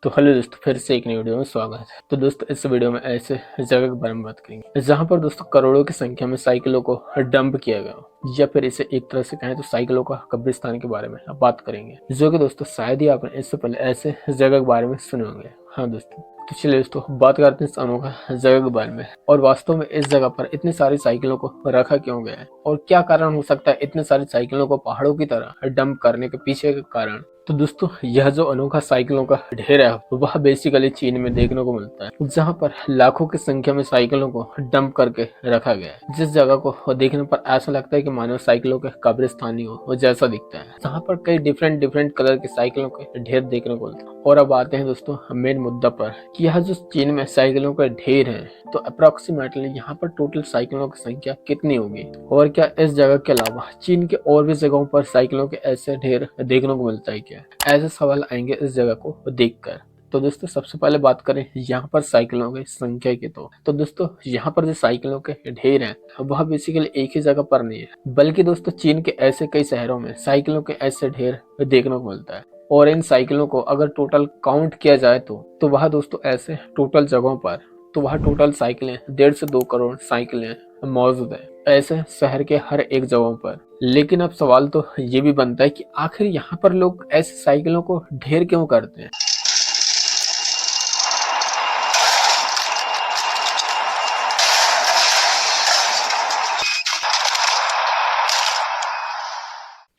तो हेलो दोस्तों, फिर से एक नई वीडियो में स्वागत है। तो दोस्तों इस वीडियो में ऐसे जगह के बारे में बात करेंगे जहां पर दोस्तों करोड़ों की संख्या में साइकिलों को डंप किया गया हो, या फिर इसे एक तरह से कहें तो साइकिलों का कब्रिस्तान के बारे में अब बात करेंगे, जो कि दोस्तों शायद ही आपने इससे पहले ऐसे जगह के बारे में सुने होंगे। हाँ दोस्तों, तो चलिए दोस्तों बात करते हैं इस अनोखा जगह के बारे में, और वास्तव में इस जगह पर इतनी सारी साइकिलों को रखा क्यों गया है और क्या कारण हो सकता है इतनी सारी साइकिलों को पहाड़ों की तरह डंप करने के पीछे का कारण। तो दोस्तों यह जो अनोखा साइकिलों का ढेर है वह बेसिकली चीन में देखने को मिलता है, जहां पर लाखों की संख्या में साइकिलों को डंप करके रखा गया है। जिस जगह को देखने पर ऐसा लगता है कि मानव साइकिलों के कब्रिस्तान ही हो जैसा दिखता है, जहां पर कई डिफरेंट कलर की साइकिलों के ढेर देखने को मिलता है। और अब आते हैं दोस्तों मेन मुद्दा पर कि यह जो चीन में साइकिलों का ढेर है, तो अप्रोक्सीमेटली यहाँ पर टोटल साइकिलों की संख्या कितनी होगी, और क्या इस जगह के अलावा चीन के और भी जगहों पर साइकिलों के ऐसे ढेर देखने को मिलता है क्या? ऐसे सवाल आएंगे इस जगह को देखकर। तो दोस्तों सबसे पहले बात करें यहाँ पर साइकिलों की संख्या की, तो दोस्तों यहाँ पर जो साइकिलों के ढेर हैं वह बेसिकली एक ही जगह पर नहीं है, बल्कि दोस्तों चीन के ऐसे कई शहरों में साइकिलों के ऐसे ढेर देखने को मिलता है। और इन साइकिलों को अगर टोटल काउंट किया जाए तो वह दोस्तों ऐसे टोटल जगहों पर, तो वह टोटल साइकिलें 1.5 से 2 करोड़ साइकिलें मौजूद है ऐसे शहर के हर एक जगहों पर। लेकिन अब सवाल तो ये भी बनता है कि आखिर यहाँ पर लोग ऐसे साइकिलों को ढेर क्यों करते हैं।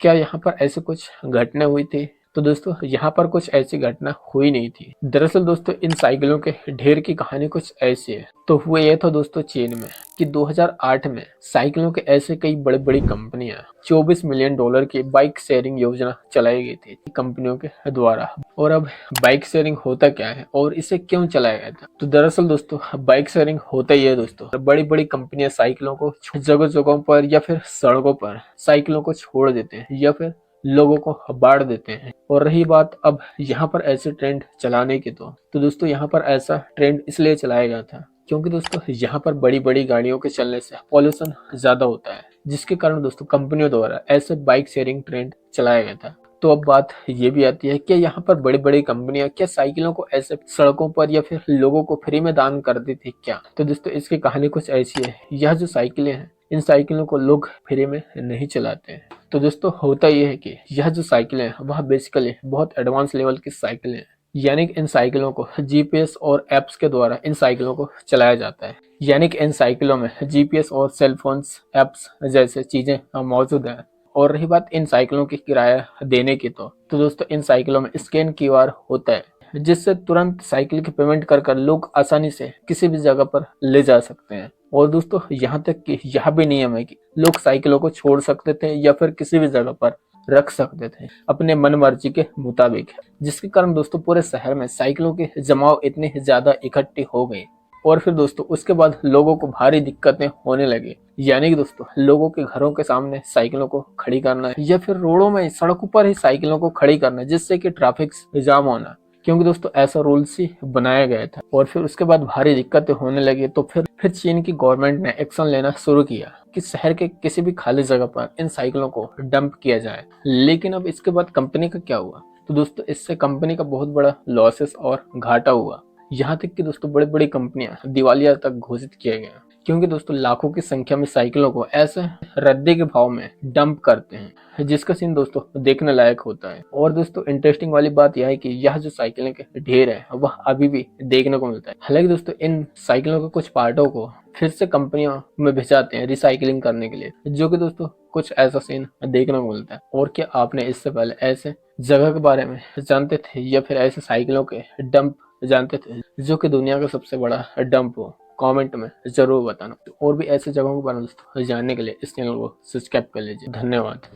क्या यहाँ पर ऐसे कुछ घटना हुई थी? तो दोस्तों यहाँ पर कुछ ऐसी घटना हुई नहीं थी। दरअसल दोस्तों इन साइकिलों के ढेर की कहानी कुछ ऐसी है। तो हुआ ये था दोस्तों चीन में कि 2008 में साइकिलों के ऐसे कई बड़ी बड़ी कंपनियां 24 मिलियन डॉलर की बाइक शेयरिंग योजना चलाई गई थी कंपनियों के द्वारा। और अब बाइक शेयरिंग होता क्या है और इसे क्यों चलाया गया था? तो दरअसल दोस्तों बाइक शेयरिंग होता ही है दोस्तों, बड़ी बड़ी कंपनियां साइकिलों को जगह जगहों पर या फिर सड़कों पर साइकिलों को छोड़ देते हैं या फिर लोगों को बांट देते हैं। और रही बात अब यहाँ पर ऐसे ट्रेंड चलाने की, तो दोस्तों यहाँ पर ऐसा ट्रेंड इसलिए चलाया गया था क्योंकि दोस्तों यहाँ पर बड़ी बड़ी गाड़ियों के चलने से पॉल्यूशन ज्यादा होता है, जिसके कारण दोस्तों कंपनियों द्वारा ऐसे बाइक शेयरिंग ट्रेंड चलाया गया था। तो अब बात ये भी आती है कि यहाँ पर बड़ी बड़ी कंपनियां क्या साइकिलों को ऐसे सड़कों पर या फिर लोगों को फ्री में दान करती थी क्या? तो दोस्तों इसकी कहानी कुछ ऐसी है। यह जो साइकिलें हैं इन साइकिलों को लोग फ्री में नहीं चलाते हैं। तो दोस्तों होता यह है कि यह जो साइकिलें हैं वह बेसिकली बहुत एडवांस लेवल की साइकिलें हैं, यानी कि इन साइकिलों को जीपीएस और एप्स के द्वारा इन साइकिलों को चलाया जाता है। यानी कि इन साइकिलों में जीपीएस और सेलफोन्स एप्स जैसे चीजें मौजूद हैं। और रही बात इन साइकिलों की किराया देने की, तो दोस्तों इन साइकिलों में स्कैन क्यूआर होता है, जिससे तुरंत साइकिल की पेमेंट कर लोग आसानी से किसी भी जगह पर ले जा सकते हैं। और दोस्तों यहाँ तक कि यह भी नियम है कि लोग साइकिलों को छोड़ सकते थे या फिर किसी भी जगह पर रख सकते थे अपने मन मर्जी के मुताबिक, जिसके कारण दोस्तों पूरे शहर में साइकिलों के जमाव इतने ज्यादा इकट्ठे हो गए। और फिर दोस्तों उसके बाद लोगों को भारी दिक्कतें होने लगी, यानी कि दोस्तों लोगों के घरों के सामने साइकिलों को खड़ी करना या फिर रोडों में सड़कों पर ही साइकिलों को खड़ी करना, जिससे कि ट्रैफिक जाम होना, क्योंकि दोस्तों ऐसा रूल्स ही बनाया गया था। और फिर उसके बाद भारी दिक्कतें होने लगी, तो फिर चीन की गवर्नमेंट ने एक्शन लेना शुरू किया कि शहर के किसी भी खाली जगह पर इन साइकिलों को डंप किया जाए। लेकिन अब इसके बाद कंपनी का क्या हुआ? तो दोस्तों इससे कंपनी का बहुत बड़ा लॉसेस और घाटा हुआ। यहाँ तक कि दोस्तों बड़ी बड़ी कंपनियां दिवालिया तक घोषित किए गए, क्योंकि दोस्तों लाखों की संख्या में साइकिलों को ऐसे रद्दी के भाव में डंप करते हैं, जिसका सीन दोस्तों देखने लायक होता है। और दोस्तों इंटरेस्टिंग वाली बात यह है कि यह जो साइकिलें के ढेर है वह अभी भी देखने को मिलता है। हालांकि दोस्तों इन साइकिलों के कुछ पार्टों को फिर से कंपनियों में भिजाते हैं रिसाइकलिंग करने के लिए, जो कि दोस्तों कुछ ऐसा सीन देखने को मिलता है। और क्या आपने इससे पहले ऐसे जगह के बारे में जानते थे या फिर ऐसे साइकिलों के डंप जानते थे जो कि दुनिया का सबसे बड़ा डंप हो? कमेंट में जरूर बताना। और भी ऐसे जगहों के बारे में जानने के लिए इस चैनल को सब्सक्राइब कर लीजिए। धन्यवाद।